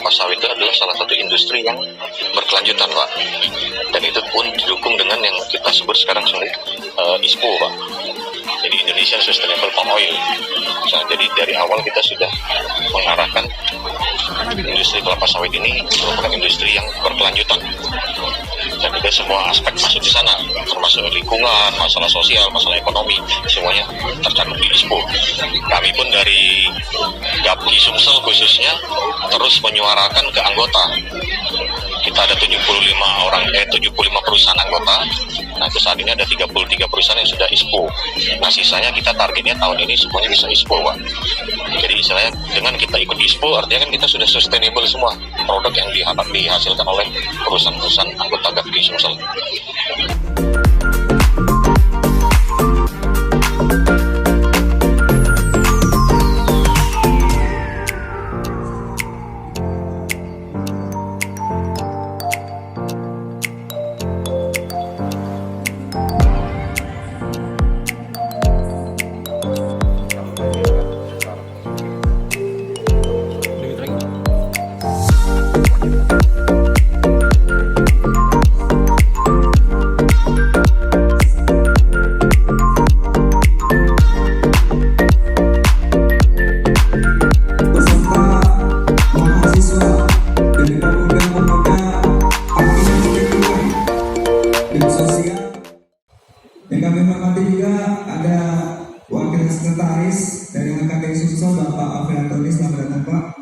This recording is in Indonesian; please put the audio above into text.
kelapa sawit itu adalah salah satu industri yang berkelanjutan, Pak. Dan itu pun didukung dengan yang kita sebut sekarang ISPO, Pak. Jadi Indonesian Sustainable Palm Oil. Nah, jadi dari awal kita sudah mengarahkan industri kelapa sawit ini merupakan industri yang berkelanjutan. Dan juga semua aspek masuk di sana, termasuk lingkungan, masalah sosial, masalah ekonomi, semuanya tercantum di ISPO. Kami pun dari Gapki Sumsel khususnya terus menyuarakan ke anggota. Kita ada 75 perusahaan anggota. Nah, itu saat ini ada 33 perusahaan yang sudah ISPO. Nah, sisanya kita targetnya tahun ini semuanya bisa ISPO, Pak. Jadi istilahnya dengan kita ikut ISPO, artinya kan kita sudah sustainable semua produk yang dihasilkan oleh perusahaan-perusahaan anggota Gapki Sumsel. Yang kami hormati juga ada Wakil Sekretaris dari HKBI Sumsel, Bapak Alfred Antoni. Selamat datang, Pak.